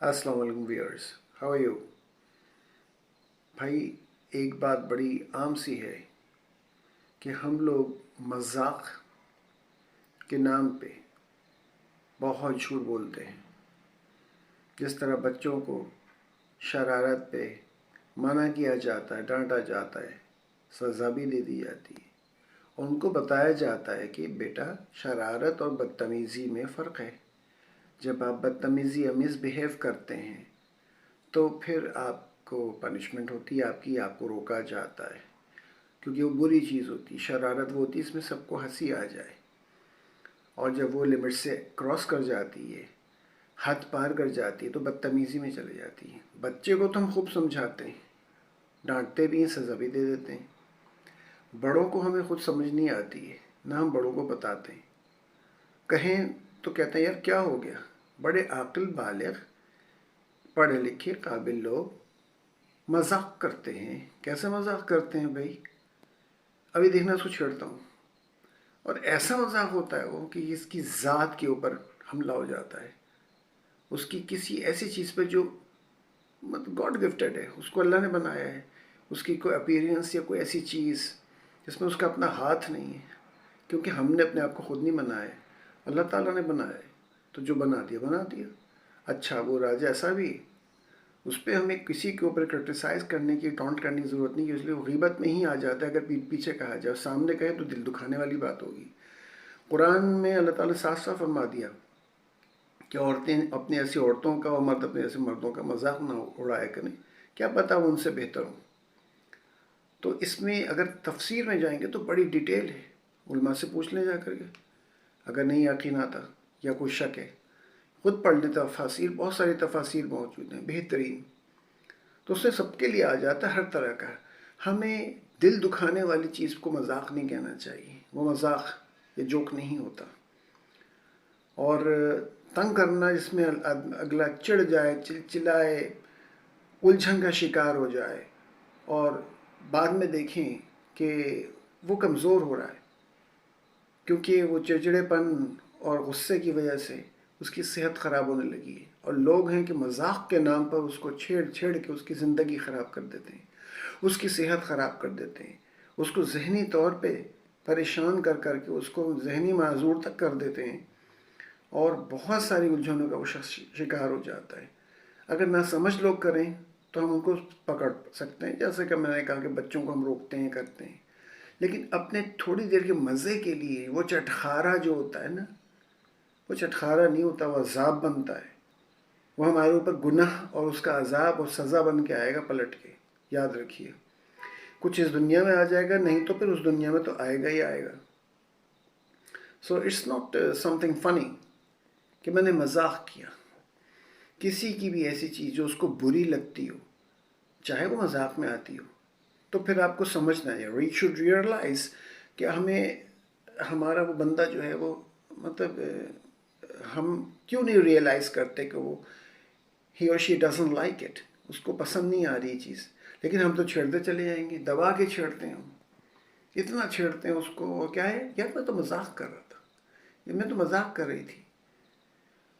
السلام علیکم wears, how are you? بھائی، ایک بات بڑی عام سی ہے کہ ہم لوگ مذاق کے نام پہ بہت جھوٹ بولتے ہیں. جس طرح بچوں کو شرارت پہ منع کیا جاتا ہے، ڈانٹا جاتا ہے، سزا بھی دے دی جاتی ہے. ان کو بتایا جاتا ہے کہ بیٹا، شرارت اور بدتمیزی میں فرق ہے. جب آپ بدتمیزی مس بہیو کرتے ہیں تو پھر آپ کو پنشمنٹ ہوتی ہے، آپ کو روکا جاتا ہے، کیونکہ وہ بری چیز ہوتی ہے. شرارت وہ ہوتی ہے اس میں سب کو ہنسی آ جائے، اور جب وہ لمٹ سے کراس کر جاتی ہے، حد پار کر جاتی ہے، تو بدتمیزی میں چلے جاتی ہے. بچے کو تو ہم خوب سمجھاتے ہیں، ڈانٹتے بھی ہیں، سزا بھی دے دیتے ہیں. بڑوں کو ہمیں خود سمجھ نہیں آتی ہے، نہ ہم بڑوں کو بتاتے ہیں. کہیں تو کہتے ہیں یار کیا ہو گیا. بڑے عاقل، بالغ، پڑھے لکھے، قابل لوگ مذاق کرتے ہیں. کیسے مذاق کرتے ہیں بھائی؟ ابھی دیکھنا، اس کو چھیڑتا ہوں اور ایسا مذاق ہوتا ہے وہ کہ اس کی ذات کے اوپر حملہ ہو جاتا ہے. اس کی کسی ایسی چیز پہ جو مطلب گاڈ گفٹیڈ ہے، اس کو اللہ نے بنایا ہے. اس کی کوئی اپیرنس یا کوئی ایسی چیز جس میں اس کا اپنا ہاتھ نہیں ہے، کیونکہ ہم نے اپنے آپ کو خود نہیں بنایا ہے، اللہ تعالیٰ نے بنایا ہے. تو جو بنا دیا بنا دیا. اچھا برا جیسا بھی، اس پہ ہمیں کسی کے اوپر کرٹیسائز کرنے کی، ٹونٹ کرنے کی ضرورت نہیں ہے. اس لیے وہ غیبت میں ہی آ جاتا ہے. اگر پیٹ پیچھے کہا جائے اور سامنے کہے تو دل دکھانے والی بات ہوگی. قرآن میں اللہ تعالیٰ صاف صاف فرما دیا کہ عورتیں اپنی ایسی عورتوں کا اور مرد اپنے ایسے مردوں کا مذاق نہ اڑایا کریں، کیا پتہ وہ ان سے بہتر ہوں. تو اس میں اگر تفسیر میں جائیں گے تو بڑی ڈیٹیل ہے. علماء سے پوچھ لیں جا کر کے، اگر نہیں یقین آتا یا کوئی شک ہے. خود پڑھ لیں تفاسیر، بہت ساری تفاسیر موجود ہیں بہترین. تو اس سے سب کے لیے آ جاتا ہے ہر طرح کا. ہمیں دل دکھانے والی چیز کو مذاق نہیں کہنا چاہیے. وہ مذاق یا جوک نہیں ہوتا. اور تنگ کرنا جس میں اگلا چڑ جائے، چلائے، الجھن کا شکار ہو جائے، اور بعد میں دیکھیں کہ وہ کمزور ہو رہا ہے کیونکہ وہ چڑچڑے پن اور غصے کی وجہ سے اس کی صحت خراب ہونے لگی ہے. اور لوگ ہیں کہ مذاق کے نام پر اس کو چھیڑ چھیڑ کے اس کی زندگی خراب کر دیتے ہیں، اس کی صحت خراب کر دیتے ہیں، اس کو ذہنی طور پہ پریشان کر کر کے اس کو ذہنی معذور تک کر دیتے ہیں، اور بہت ساری الجھنوں کا وہ شخص شکار ہو جاتا ہے. اگر نہ سمجھ لوگ کریں تو ہم ان کو پکڑ سکتے ہیں، جیسے کہ میں نے کہا کہ بچوں کو ہم روکتے ہیں، کرتے ہیں. لیکن اپنے تھوڑی دیر کے مزے کے لیے وہ چٹخارا جو ہوتا ہے نا، وہ چٹخارا نہیں ہوتا، وہ عذاب بنتا ہے. وہ ہمارے اوپر گناہ اور اس کا عذاب اور سزا بن کے آئے گا پلٹ کے. یاد رکھیے، کچھ اس دنیا میں آ جائے گا، نہیں تو پھر اس دنیا میں تو آئے گا ہی آئے گا. So it's not something funny کہ میں نے مذاق کیا. کسی کی بھی ایسی چیز جو اس کو بری لگتی ہو، چاہے وہ مذاق میں آتی ہو، تو پھر آپ کو سمجھنا ہے. وی شوڈ ریئلائز کہ ہمیں ہمارا وہ بندہ جو ہے وہ مطلب ہم کیوں نہیں ریئلائز کرتے کہ وہ ہی اور شی ڈزنٹ لائک اٹ، اس کو پسند نہیں آ رہی یہ چیز. لیکن ہم تو چھیڑتے چلے جائیں گے، دبا کے چھیڑتے ہیں. ہم اتنا چھیڑتے ہیں اس کو. وہ کیا ہے یار، میں تو مذاق کر رہا تھا، میں تو مذاق کر رہی تھی.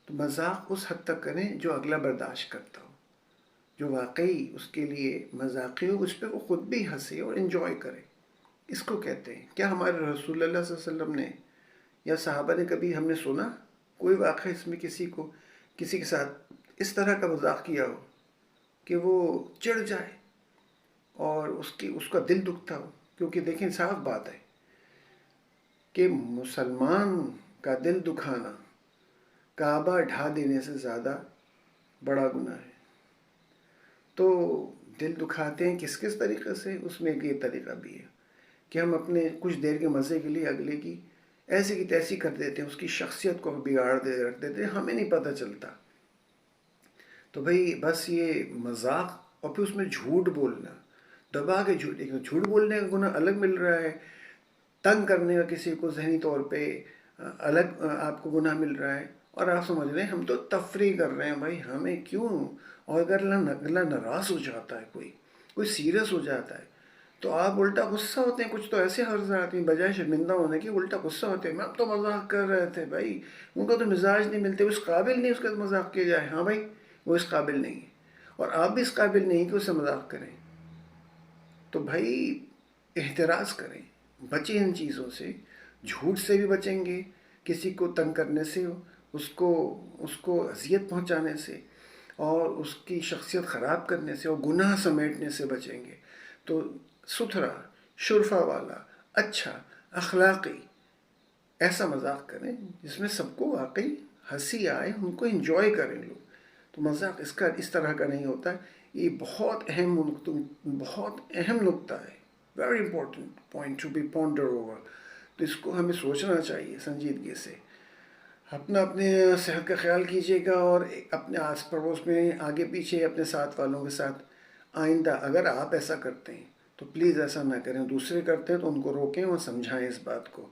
تو مذاق اس حد تک کریں جو اگلا برداشت کرتا ہو، جو واقعی اس کے لیے مذاقی ہو، اس پہ وہ خود بھی ہنسے اور انجوائے کرے. اس کو کہتے ہیں. کیا ہمارے رسول اللہ صلی اللہ علیہ وسلم نے یا صحابہ نے کبھی ہم نے سنا کوئی واقعہ اس میں کسی کے ساتھ اس طرح کا مذاق کیا ہو کہ وہ چڑھ جائے اور اس کا دل دکھتا ہو؟ کیونکہ دیکھیں، صاف بات ہے کہ مسلمان کا دل دکھانا کعبہ ڈھا دینے سے زیادہ بڑا گناہ ہے. تو دل دکھاتے ہیں کس کس طریقے سے؟ اس میں ایک یہ طریقہ بھی ہے کہ ہم اپنے کچھ دیر کے مزے کے لیے اگلے کی ایسی کی تیسی کر دیتے ہیں، اس کی شخصیت کو بگاڑ رکھ دیتے ہیں، ہمیں نہیں پتہ چلتا. تو بھائی بس یہ مذاق، اور پھر اس میں جھوٹ بولنا، دبا کے جھوٹ. ایک جھوٹ بولنے کا گناہ الگ مل رہا ہے، تنگ کرنے کا کسی کو ذہنی طور پہ الگ آپ کو گناہ مل رہا ہے. اور آپ سمجھ رہے ہیں ہم تو تفریح کر رہے ہیں. بھائی ہمیں کیوں؟ اور اگر اللہ ناراض ہو جاتا ہے، کوئی سیریس ہو جاتا ہے، تو آپ الٹا غصہ ہوتے ہیں. کچھ تو ایسے حرض آتے ہیں بجائے شرمندہ ہونے کے الٹا غصہ ہوتے ہیں. میں اب تو مذاق کر رہے تھے. بھائی ان کا تو مزاج نہیں ملتے، اس قابل نہیں اس کا مذاق کیا جائے. ہاں بھائی، وہ اس قابل نہیں ہے، اور آپ بھی اس قابل نہیں کہ اسے مذاق کریں. تو بھائی احتراز کریں، بچیں ان چیزوں سے. جھوٹ سے بھی بچیں گے، کسی کو تنگ کرنے سے، اس کو اذیت پہنچانے سے اور اس کی شخصیت خراب کرنے سے اور گناہ سمیٹنے سے بچیں گے. تو ستھرا، شرفا والا، اچھا، اخلاقی ایسا مذاق کریں جس میں سب کو واقعی ہنسی آئے، ان کو انجوائے کریں لوگ. تو مذاق اس طرح کا نہیں ہوتا. یہ بہت اہم نقطہ ہے، very important point to be ponder over. تو اس کو ہمیں سوچنا چاہیے سنجیدگی سے. اپنے صحت کا خیال کیجیے گا، اور اپنے آس پڑوس میں آگے پیچھے اپنے ساتھ والوں کے ساتھ آئندہ اگر آپ ایسا کرتے ہیں تو پلیز ایسا نہ کریں. دوسرے کرتے ہیں تو ان کو روکیں اور سمجھائیں اس بات کو.